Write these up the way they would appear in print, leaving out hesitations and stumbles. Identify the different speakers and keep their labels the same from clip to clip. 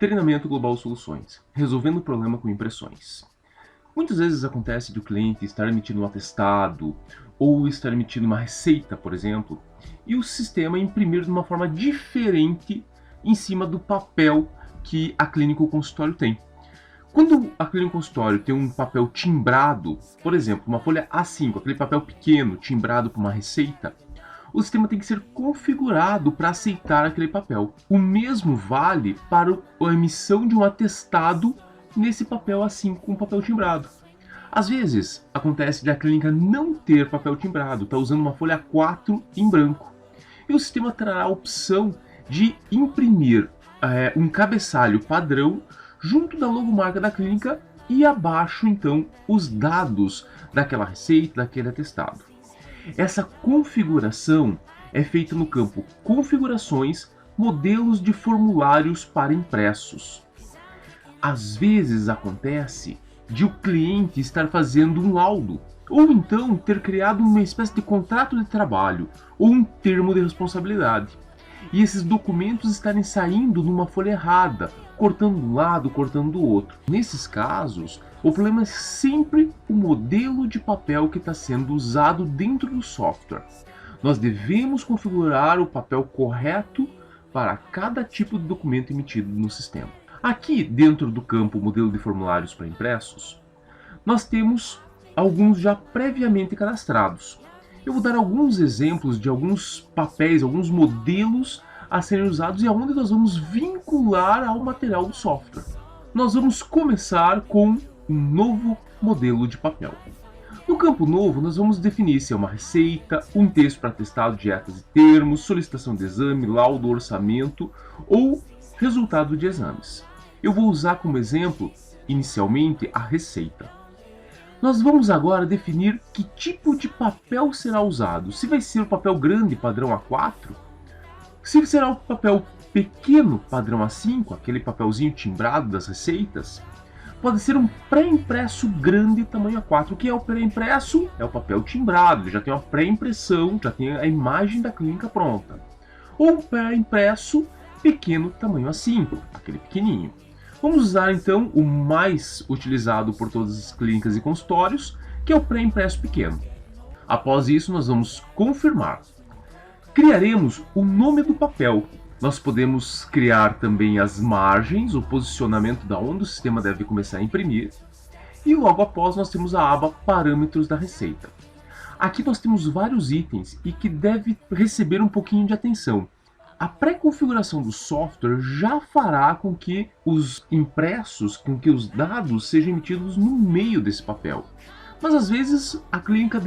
Speaker 1: Treinamento Global Soluções, resolvendo o problema com impressões. Muitas vezes acontece de o cliente estar emitindo um atestado ou estar emitindo uma receita, por exemplo, e o sistema imprimir de uma forma diferente em cima do papel que a clínica ou consultório tem. Quando a clínica ou consultório tem um papel timbrado, por exemplo, uma folha A5, aquele papel pequeno timbrado para uma receita, o sistema tem que ser configurado para aceitar aquele papel. O mesmo vale para a emissão de um atestado nesse papel A5 com papel timbrado. Às vezes, acontece de a clínica não ter papel timbrado, está usando uma folha A4 em branco. E o sistema terá a opção de imprimir um cabeçalho padrão junto da logomarca da clínica e abaixo, então, os dados daquela receita, daquele atestado. Essa configuração é feita no campo Configurações, Modelos de formulários para impressos. Às vezes acontece de o cliente estar fazendo um laudo, ou então ter criado uma espécie de contrato de trabalho, ou um termo de responsabilidade. E esses documentos estarem saindo numa folha errada, cortando de um lado, cortando do outro. Nesses casos, o problema é sempre o modelo de papel que está sendo usado dentro do software. Nós devemos configurar o papel correto para cada tipo de documento emitido no sistema. Aqui, dentro do campo Modelo de formulários para impressos, nós temos alguns já previamente cadastrados. Eu vou dar alguns exemplos de alguns papéis, alguns modelos a serem usados e aonde nós vamos vincular ao material do software. Nós vamos começar com um novo modelo de papel. No campo novo, nós vamos definir se é uma receita, um texto para atestado de dietas e termos, solicitação de exame, laudo, orçamento ou resultado de exames. Eu vou usar como exemplo, inicialmente, a receita. Nós vamos agora definir que tipo de papel será usado. Se vai ser o papel grande padrão A4, se será o papel pequeno padrão A5, aquele papelzinho timbrado das receitas, pode ser um pré-impresso grande tamanho A4. O que é o pré-impresso? É o papel timbrado, já tem uma pré-impressão, já tem a imagem da clínica pronta. Ou um pré-impresso pequeno tamanho A5, aquele pequenininho. Vamos usar então o mais utilizado por todas as clínicas e consultórios, que é o pré-impresso pequeno. Após isso, nós vamos confirmar. Criaremos o nome do papel. Nós podemos criar também as margens, o posicionamento da onde o sistema deve começar a imprimir. E logo após nós temos a aba Parâmetros da receita. Aqui nós temos vários itens e que deve receber um pouquinho de atenção. A pré-configuração do software já fará com que os impressos, com que os dados sejam emitidos no meio desse papel. Mas às vezes a clínica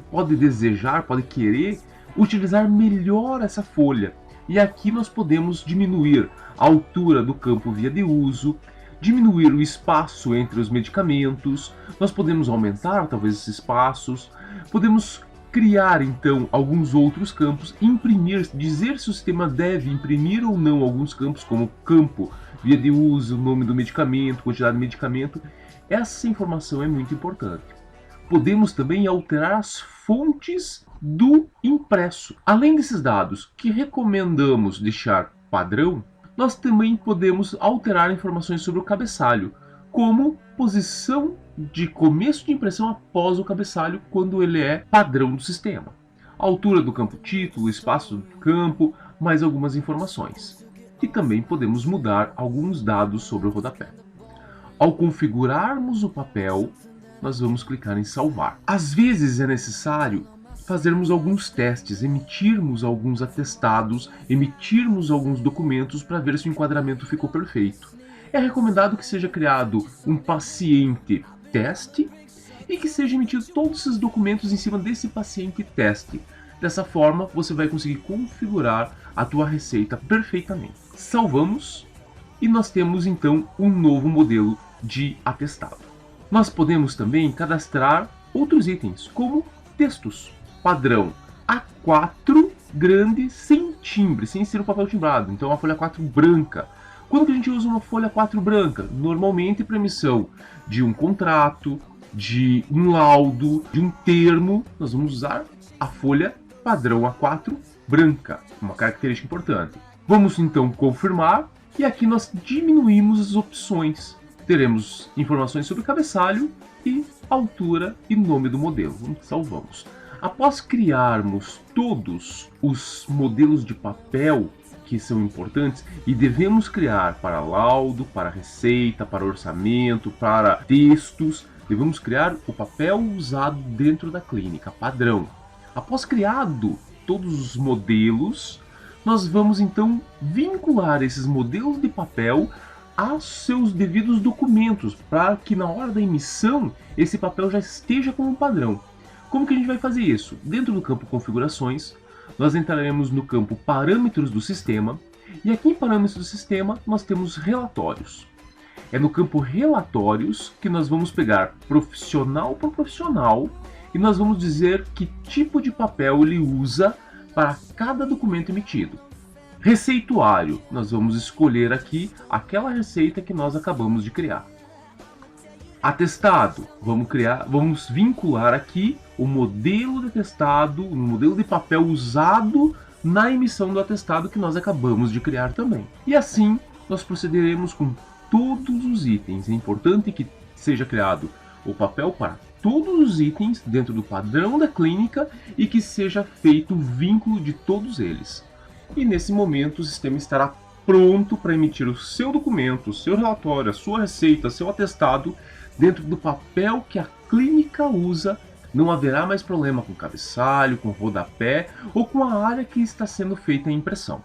Speaker 1: pode desejar, pode querer utilizar melhor essa folha. E aqui nós podemos diminuir a altura do campo via de uso, diminuir o espaço entre os medicamentos, nós podemos aumentar talvez esses espaços, podemos criar então alguns outros campos, imprimir, dizer se o sistema deve imprimir ou não alguns campos, como campo, via de uso, nome do medicamento, quantidade de medicamento. Essa informação é muito importante. Podemos também alterar as fontes do impresso. Além desses dados que recomendamos deixar padrão, nós também podemos alterar informações sobre o cabeçalho, como posição de começo de impressão após o cabeçalho quando ele é padrão do sistema. A altura do campo título, espaço do campo, mais algumas informações. E também podemos mudar alguns dados sobre o rodapé. Ao configurarmos o papel, nós vamos clicar em salvar. Às vezes é necessário fazermos alguns testes, emitirmos alguns atestados, emitirmos alguns documentos para ver se o enquadramento ficou perfeito. É recomendado que seja criado um paciente teste e que seja emitido todos esses documentos em cima desse paciente teste. Dessa forma, você vai conseguir configurar a tua receita perfeitamente. Salvamos e nós temos então um novo modelo de atestado. Nós podemos também cadastrar outros itens, como textos padrão A4 grande sem timbre, sem ser um papel timbrado, então uma folha A4 branca. Quando que a gente usa uma folha A4 branca? Normalmente para emissão de um contrato, de um laudo, de um termo, nós vamos usar a folha padrão A4 branca, uma característica importante. Vamos então confirmar E aqui nós diminuímos as opções. Teremos informações sobre cabeçalho e altura e nome do modelo. Salvamos. Após criarmos todos os modelos de papel que são importantes e devemos criar para laudo, para receita, para orçamento, para textos, devemos criar o papel usado dentro da clínica, padrão. Após criado todos os modelos, nós vamos então vincular esses modelos de papel aos seus devidos documentos, para que na hora da emissão esse papel já esteja como um padrão. Como que a gente vai fazer isso? Dentro do campo configurações, nós entraremos no campo parâmetros do sistema, e aqui em parâmetros do sistema nós temos relatórios. É no campo relatórios que nós vamos pegar profissional por profissional e nós vamos dizer que tipo de papel ele usa para cada documento emitido. Receituário, nós vamos escolher aquela receita que nós acabamos de criar. Atestado, vamos vincular aqui o modelo de atestado, o modelo de papel usado na emissão do atestado que nós acabamos de criar também. E assim nós procederemos com todos os itens. É importante que seja criado o papel para todos os itens dentro do padrão da clínica e que seja feito o vínculo de todos eles. E nesse momento o sistema estará pronto para emitir o seu documento, o seu relatório, a sua receita, seu atestado dentro do papel que a clínica usa. Não haverá mais problema com cabeçalho, com rodapé ou com a área que está sendo feita a impressão.